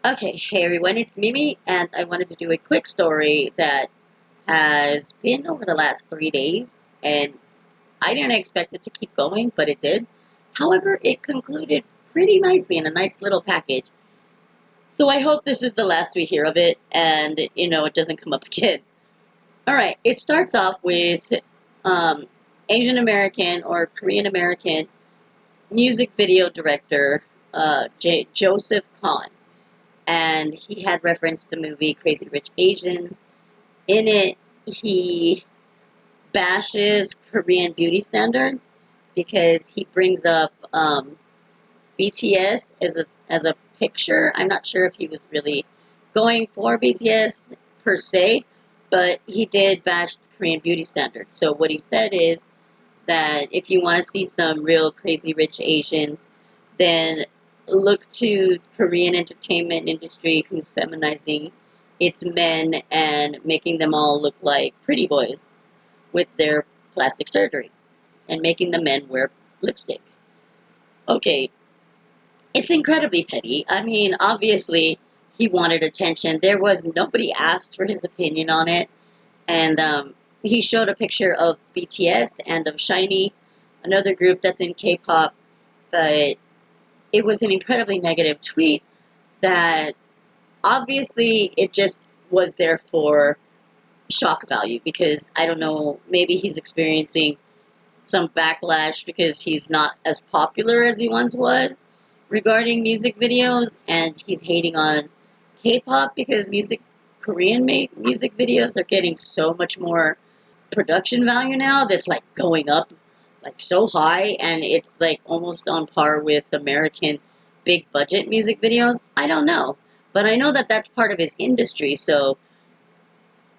Okay, hey everyone, it's Mimi, and I wanted to do a quick story that has been over the last 3 days, and I didn't expect it to keep going, but it did. However, it concluded pretty nicely in a nice little package. So I hope this is the last we hear of it, and it doesn't come up again. All right, it starts off with um, Asian American or Korean American music video director Joseph Kahn, and he had referenced the movie Crazy Rich Asians. In it, he bashes Korean beauty standards because he brings up BTS as a picture. I'm not sure if he was really going for BTS per se, but he did bash the Korean beauty standards. So what he said is that if you want to see some real Crazy Rich Asians, then look to Korean entertainment industry who's feminizing its men and making them all look like pretty boys with their plastic surgery and making the men wear lipstick. Okay, it's incredibly petty. I mean, obviously, he wanted attention. There was nobody asked for his opinion on it. And he showed a picture of BTS and of Shiny, another group that's in K-pop, but it was an incredibly negative tweet that obviously it just was there for shock value because I don't know, maybe he's experiencing some backlash because he's not as popular as he once was regarding music videos, and he's hating on K-pop because Korean made music videos are getting so much more production value now that's like going up like so high, and it's like almost on par with American big budget music videos. I don't know, but I know that that's part of his industry. So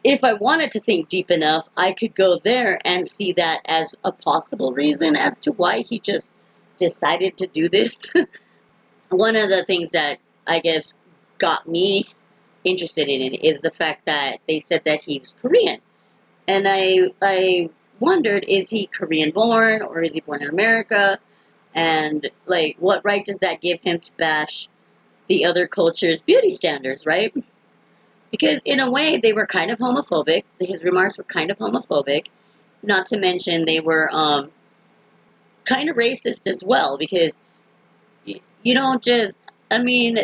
if I wanted to think deep enough, I could go there and see that as a possible reason as to why he just decided to do this. One of the things that I guess got me interested in it is the fact that they said that he was Korean. And I wondered, is he Korean born or is he born in America? And like, what right does that give him to bash the other culture's beauty standards, right? Because in a way, they were kind of homophobic. His remarks were kind of homophobic. Not to mention, they were kind of racist as well. Because you don't just, I mean,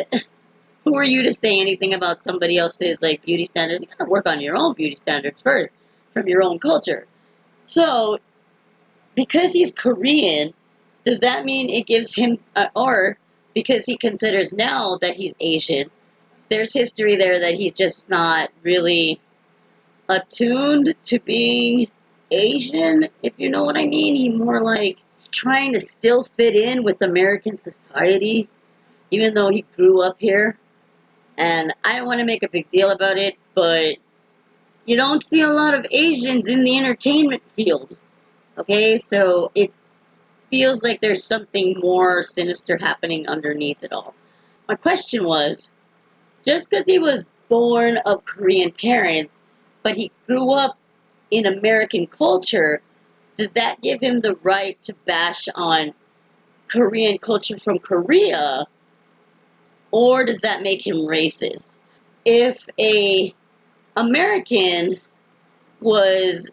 who are you to say anything about somebody else's like beauty standards? You gotta work on your own beauty standards first from your own culture. So because he's Korean, does that mean it gives him, or because he considers now that he's Asian, there's history there that he's just not really attuned to being Asian, if you know what I mean? He more like trying to still fit in with American society, even though he grew up here. And I don't want to make a big deal about it, but you don't see a lot of Asians in the entertainment field. Okay, so it feels like there's something more sinister happening underneath it all. My question was, just because he was born of Korean parents, but he grew up in American culture, does that give him the right to bash on Korean culture from Korea, or does that make him racist? If a American was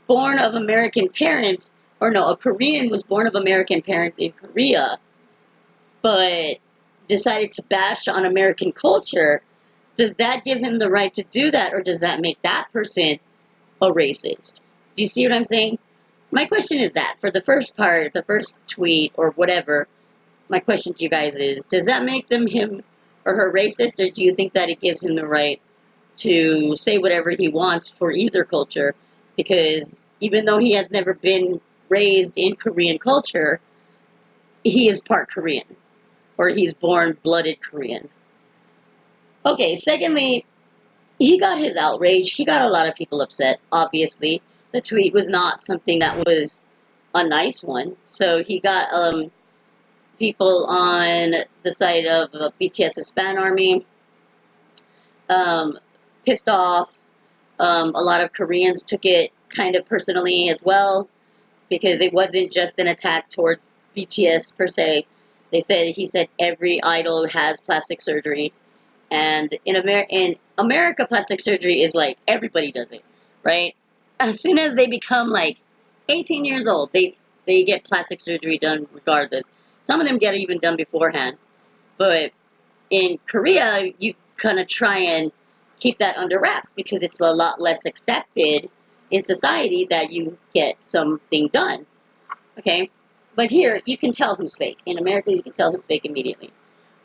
born of American parents, or no, a Korean was born of American parents in Korea, but decided to bash on American culture, does that give him the right to do that, or does that make that person a racist? Do you see what I'm saying? My question is that, for the first part, the first tweet, or whatever, my question to you guys is, does that make them him or her racist, or do you think that it gives him the right to say whatever he wants for either culture? Because even though he has never been raised in Korean culture, he is part Korean, or he's born blooded Korean. Okay, secondly, he got his outrage. He got a lot of people upset, obviously. The tweet was not something that was a nice one. So he got people on the side of BTS's fan army um, pissed off. A lot of Koreans took it kind of personally as well, because it wasn't just an attack towards BTS per se. He said every idol has plastic surgery, And in America, plastic surgery is like everybody does it, right? As soon as they become like 18 years old, they get plastic surgery done regardless. Some of them get it even done beforehand. But in Korea, you kind of try and keep that under wraps because it's a lot less accepted in society that you get something done. Okay? But here, you can tell who's fake. In America, you can tell who's fake immediately.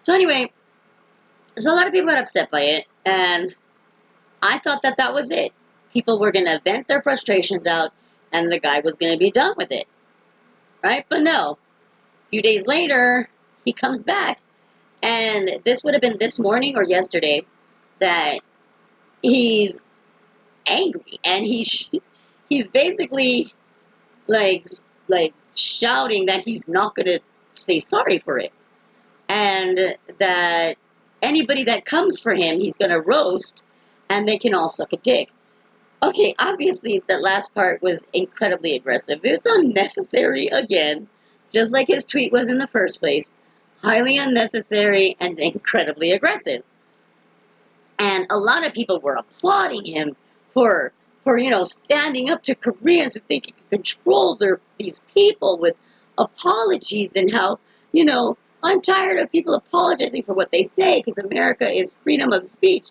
So anyway, so a lot of people got upset by it, and I thought that that was it. People were going to vent their frustrations out, and the guy was going to be done with it. Right? But no. A few days later, he comes back, and this would have been this morning or yesterday that he's angry, and he's basically like shouting that he's not going to say sorry for it, and that anybody that comes for him, he's going to roast, and they can all suck a dick. Okay, obviously, the last part was incredibly aggressive. It was unnecessary again, just like his tweet was in the first place. Highly unnecessary and incredibly aggressive. And a lot of people were applauding him for standing up to Koreans who think he can control these people with apologies, and how, I'm tired of people apologizing for what they say because America is freedom of speech.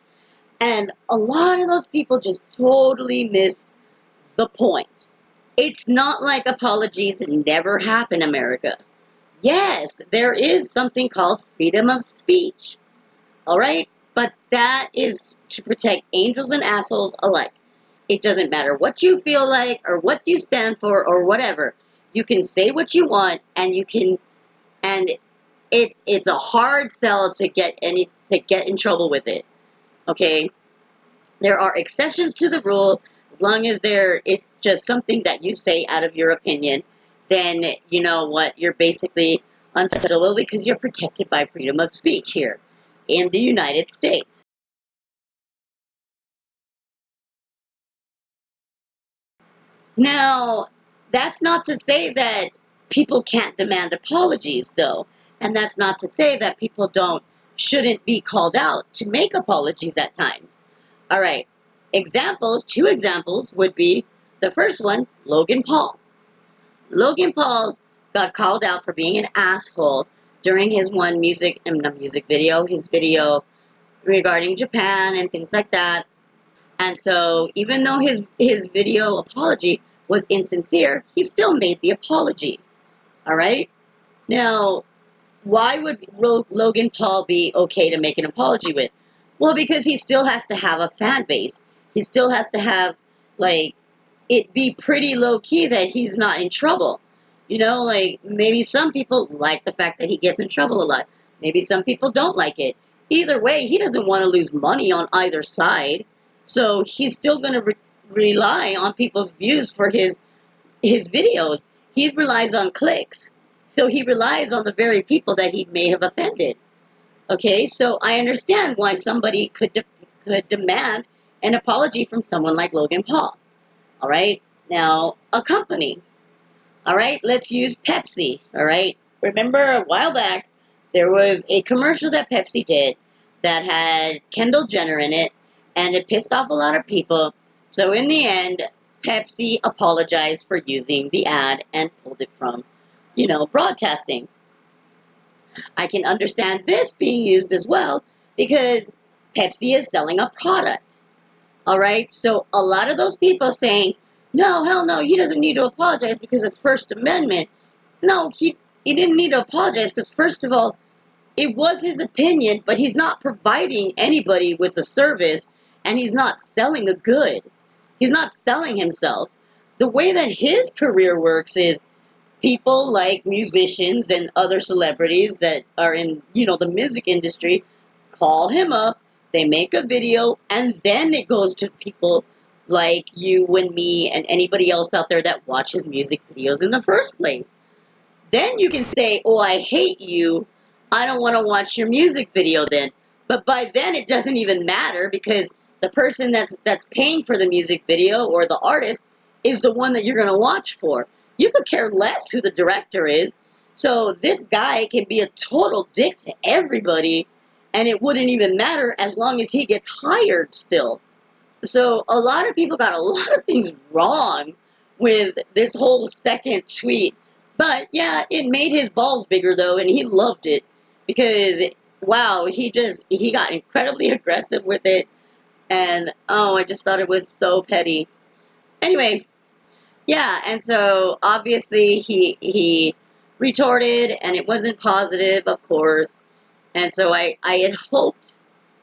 And a lot of those people just totally missed the point. It's not like apologies never happen in America. Yes, there is something called freedom of speech. All right? But that is to protect angels and assholes alike. It doesn't matter what you feel like or what you stand for or whatever. You can say what you want, and it's a hard sell to get in trouble with it. Okay? There are exceptions to the rule. As long as it's just something that you say out of your opinion, then you know what, you're basically untouchable because you're protected by freedom of speech here in the United States. Now, that's not to say that people can't demand apologies, though. And that's not to say that people shouldn't be called out to make apologies at times. All right. Two examples would be the first one, Logan Paul. Logan Paul got called out for being an asshole during his his video regarding Japan and things like that. And so even though his video apology was insincere, he still made the apology. All right? Now, why would Logan Paul be okay to make an apology with? Well, because he still has to have a fan base. He still has to have, it be pretty low-key that he's not in trouble. Maybe some people like the fact that he gets in trouble a lot. Maybe some people don't like it. Either way, he doesn't want to lose money on either side. So he's still going to rely on people's views for his videos. He relies on clicks. So he relies on the very people that he may have offended. Okay, so I understand why somebody could demand an apology from someone like Logan Paul. All right, now a company. All right, let's use Pepsi. All right, remember a while back there was a commercial that Pepsi did that had Kendall Jenner in it, and it pissed off a lot of people. So in the end, Pepsi apologized for using the ad and pulled it from, broadcasting. I can understand this being used as well because Pepsi is selling a product. All right, so a lot of those people saying, no, hell no, he doesn't need to apologize because of First Amendment. No, he didn't need to apologize because, first of all, it was his opinion, but he's not providing anybody with a service, and he's not selling a good. He's not selling himself. The way that his career works is people like musicians and other celebrities that are in, the music industry call him up, they make a video, and then it goes to people like you and me and anybody else out there that watches music videos in the first place. Then you can say, oh, I hate you. I don't want to watch your music video then. But by then it doesn't even matter because the person that's paying for the music video or the artist is the one that you're going to watch for. You could care less who the director is. So this guy can be a total dick to everybody and it wouldn't even matter as long as he gets hired still. So a lot of people got a lot of things wrong with this whole second tweet. But yeah, it made his balls bigger though, and he loved it because wow, he got incredibly aggressive with it, and oh, I just thought it was so petty. Anyway, yeah, and so obviously he retorted, and it wasn't positive, of course. And so I had hoped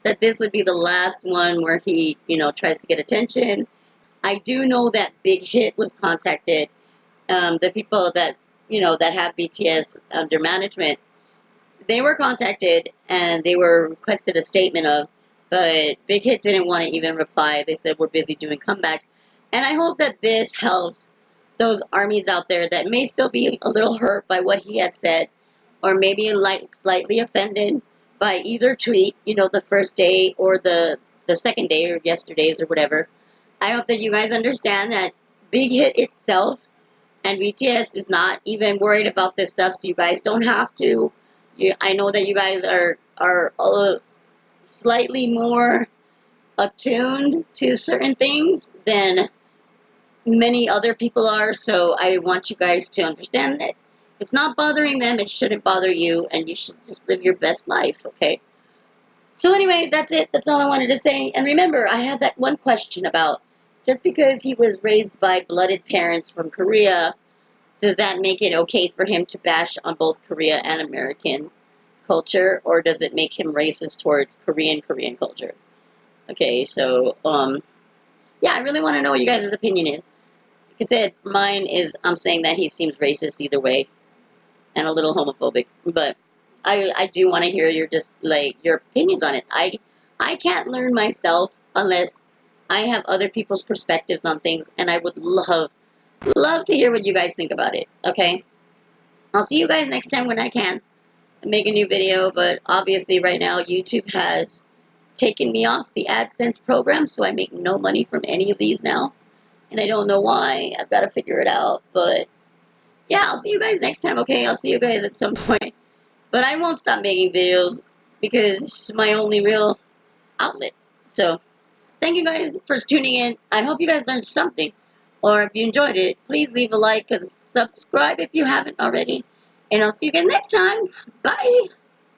that this would be the last one where he, tries to get attention. I do know that Big Hit was contacted. The people that, that have BTS under management, they were contacted and they were requested a statement of, but Big Hit didn't want to even reply. They said, we're busy doing comebacks. And I hope that this helps those armies out there that may still be a little hurt by what he had said, or maybe like slightly offended by either tweet, the first day or the second day or yesterday's or whatever. I hope that you guys understand that Big Hit itself and BTS is not even worried about this stuff, so you guys don't have to. I know that you guys are slightly more attuned to certain things than many other people are, so I want you guys to understand that if it's not bothering them, it shouldn't bother you, and you should just live your best life, okay? So anyway, that's it. That's all I wanted to say. And remember, I had that one question about just because he was raised by blooded parents from Korea, does that make it okay for him to bash on both Korea and American culture, or does it make him racist towards Korean culture? Okay, so yeah, I really want to know what you guys' opinion is. Like I said, mine is I'm saying that he seems racist either way, and a little homophobic. But I do want to hear your opinions on it. I can't learn myself unless I have other people's perspectives on things, and I would love to hear what you guys think about it. Okay, I'll see you guys next time when I can make a new video. But obviously, right now YouTube has taken me off the AdSense program, so I make no money from any of these now. And I don't know why. I've got to figure it out. But yeah, I'll see you guys next time, okay? I'll see you guys at some point. But I won't stop making videos because it's my only real outlet. So thank you guys for tuning in. I hope you guys learned something. Or if you enjoyed it, please leave a like and subscribe if you haven't already. And I'll see you again next time. Bye.